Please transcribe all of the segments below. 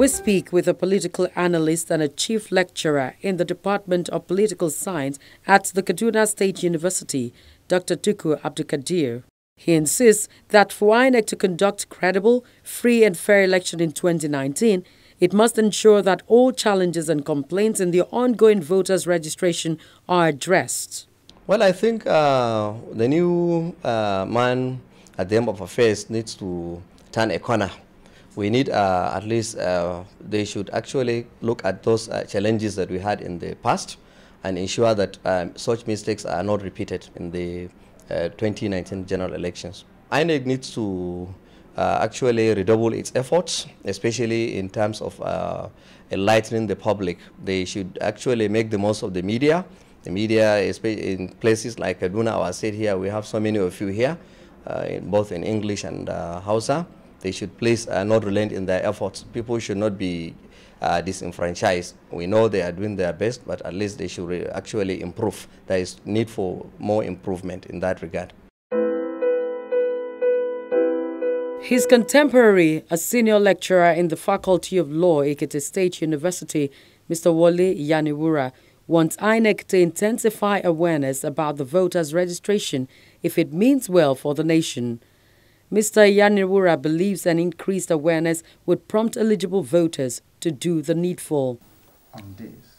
We speak with a political analyst and a chief lecturer in the Department of Political Science at the Kaduna State University, Dr. Tukur Abdulkadir. He insists that for INEC to conduct credible, free and fair election in 2019, it must ensure that all challenges and complaints in the ongoing voters' registration are addressed. Well, I think the new man at the end of affairs needs to turn a corner. We need at least they should actually look at those challenges that we had in the past and ensure that such mistakes are not repeated in the 2019 general elections. INEC needs to actually redouble its efforts, especially in terms of enlightening the public. They should actually make the most of the media. The media, in places like Kaduna, our state here, we have so many of you here, both in English and Hausa. They should please not relent in their efforts. People should not be disenfranchised. We know they are doing their best, but at least they should actually improve. There is need for more improvement in that regard. His contemporary, a senior lecturer in the Faculty of Law, Ekiti State University, Mr. Wole Yaniwura, wants INEC to intensify awareness about the voters' registration if it means well for the nation. Mr. Yaniwura believes an increased awareness would prompt eligible voters to do the needful.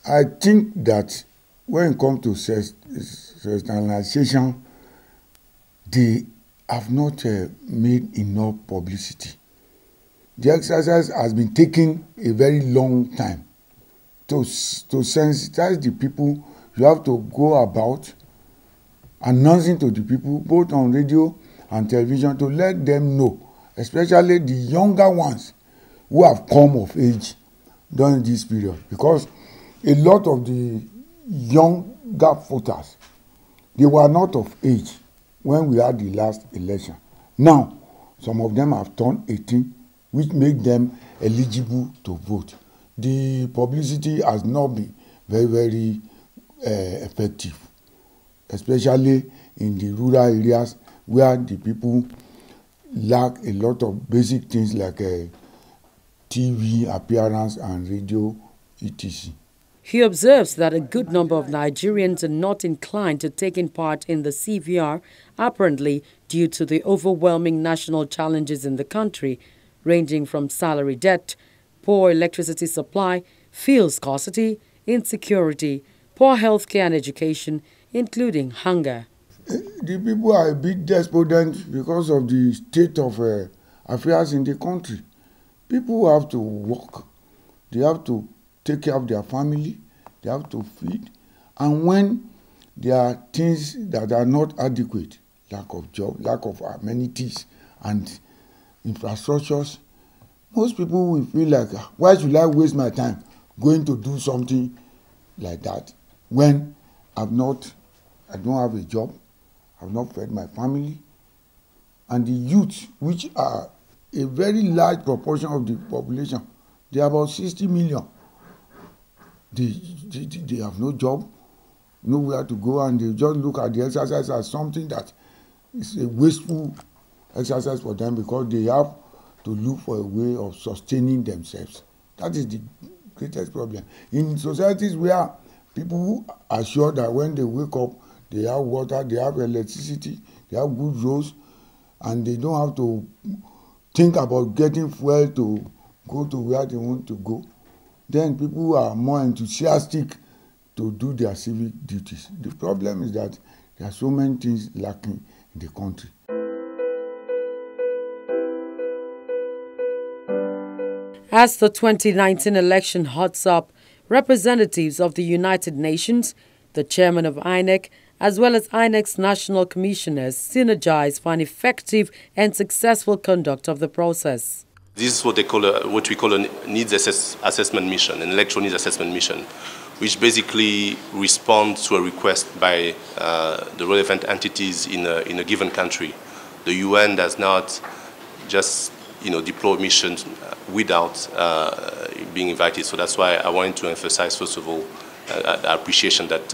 I think that when it comes to personalization, they have not made enough publicity. The exercise has been taking a very long time. To sensitize the people, you have to go about announcing to the people, both on radio and television, to let them know, especially the younger ones who have come of age during this period, because a lot of the younger voters, they were not of age when we had the last election. Now, some of them have turned 18, which make them eligible to vote. The publicity has not been very, very effective, especially in the rural areas where the people lack a lot of basic things like TV appearance and radio, etc. He observes that a good number of Nigerians are not inclined to taking part in the CVR, apparently due to the overwhelming national challenges in the country, ranging from salary debt, poor electricity supply, fuel scarcity, insecurity, poor healthcare and education, including hunger. The people are a bit despondent because of the state of affairs in the country. People have to work, they have to take care of their family, they have to feed, and when there are things that are not adequate, lack of job, lack of amenities and infrastructures, most people will feel like, why should I waste my time going to do something like that when I don't have a job, I've not fed my family, and the youth, which are a very large proportion of the population, they are about 60 million. They have no job, nowhere to go, and they just look at the exercise as something that is a wasteful exercise for them because they have to look for a way of sustaining themselves. That is the greatest problem. In societies where people are sure that when they wake up, they have water, they have electricity, they have good roads, and they don't have to think about getting fuel to go to where they want to go, then people are more enthusiastic to do their civic duties. The problem is that there are so many things lacking in the country. As the 2019 election hots up, representatives of the United Nations, the chairman of INEC, as well as INEC's national commissioners synergize for an effective and successful conduct of the process. This is what we call a needs assessment mission, an electoral needs assessment mission, which basically responds to a request by the relevant entities in a given country. The UN does not just deploy missions without being invited. So that's why I wanted to emphasize, first of all, the appreciation that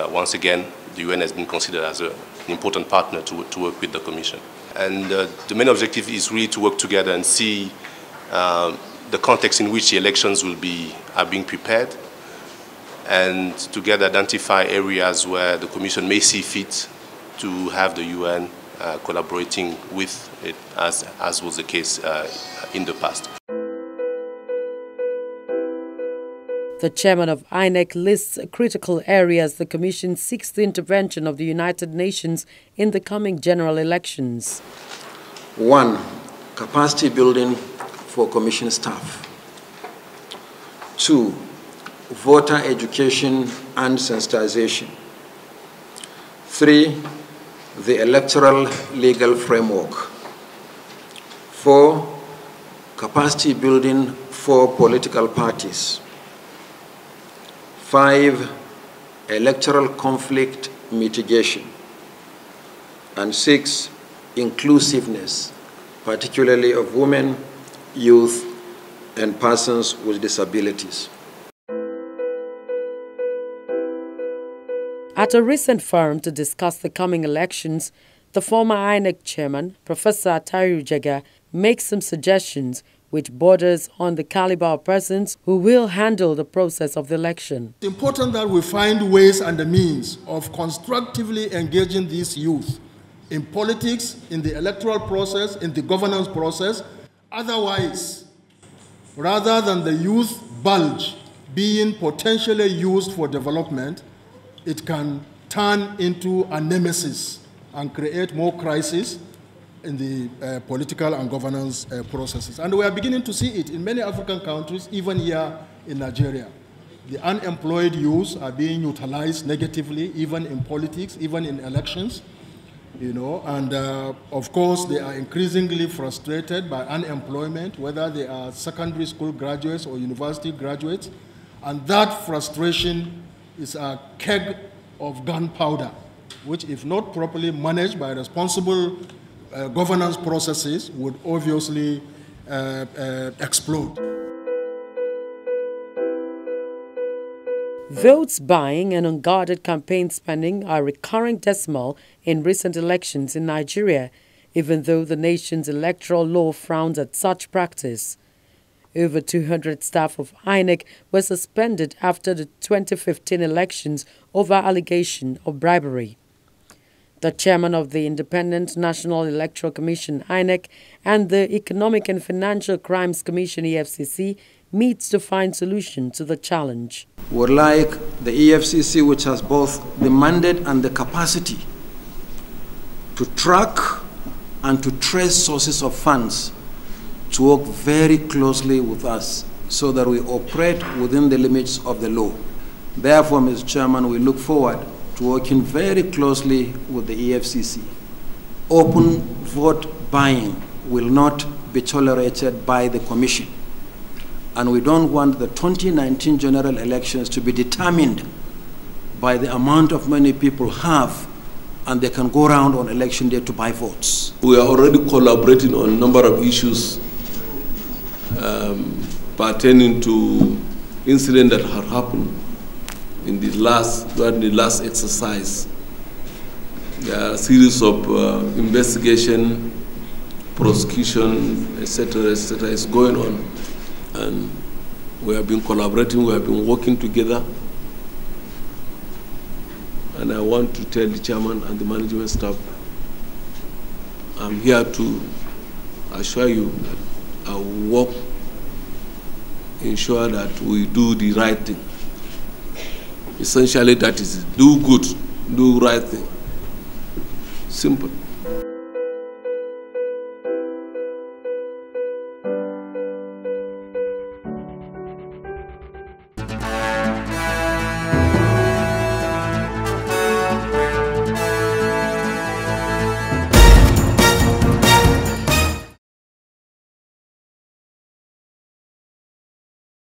once again the UN has been considered as an important partner to work with the Commission. And the main objective is really to work together and see the context in which the elections are being prepared, and together identify areas where the Commission may see fit to have the UN collaborating with it, as was the case in the past. The chairman of INEC lists critical areas the Commission seeks the intervention of the United Nations in the coming general elections. 1. Capacity building for Commission staff. 2. Voter education and sensitization. 3. The electoral legal framework. 4. Capacity building for political parties. 5. Electoral conflict mitigation. And 6. Inclusiveness, particularly of women, youth, and persons with disabilities. At a recent forum to discuss the coming elections, the former INEC chairman, Professor Atahiru Jega, makes some suggestions which borders on the caliber of persons who will handle the process of the election. It's important that we find ways and the means of constructively engaging these youth in politics, in the electoral process, in the governance process. Otherwise, rather than the youth bulge being potentially used for development, it can turn into a nemesis and create more crisis in the political and governance processes. And we are beginning to see it in many African countries, even here in Nigeria. The unemployed youth are being utilized negatively, even in politics, even in elections, you know, and of course they are increasingly frustrated by unemployment, whether they are secondary school graduates or university graduates, and that frustration is a keg of gunpowder, which, if not properly managed by responsible governance processes, would obviously explode. Votes buying and unguarded campaign spending are a recurring decimal in recent elections in Nigeria, even though the nation's electoral law frowns at such practice. Over 200 staff of INEC were suspended after the 2015 elections over allegation of bribery. The chairman of the Independent National Electoral Commission, INEC, and the Economic and Financial Crimes Commission, EFCC, meets to find solution to the challenge. Would like the EFCC, which has both the mandate and the capacity to track and to trace sources of funds, to work very closely with us so that we operate within the limits of the law. Therefore, Mr. Chairman, we look forward to working very closely with the EFCC. Open vote buying will not be tolerated by the Commission. And we don't want the 2019 general elections to be determined by the amount of money people have and they can go around on election day to buy votes. We are already collaborating on a number of issues pertaining to incidents that have happened in the last exercise. There are a series of investigation, prosecution, etc., is going on. And we have been collaborating, we have been working together. And I want to tell the chairman and the management staff, I'm here to assure you that I will work, ensure that we do the right thing. Essentially, that is, do good, do right thing. Simple.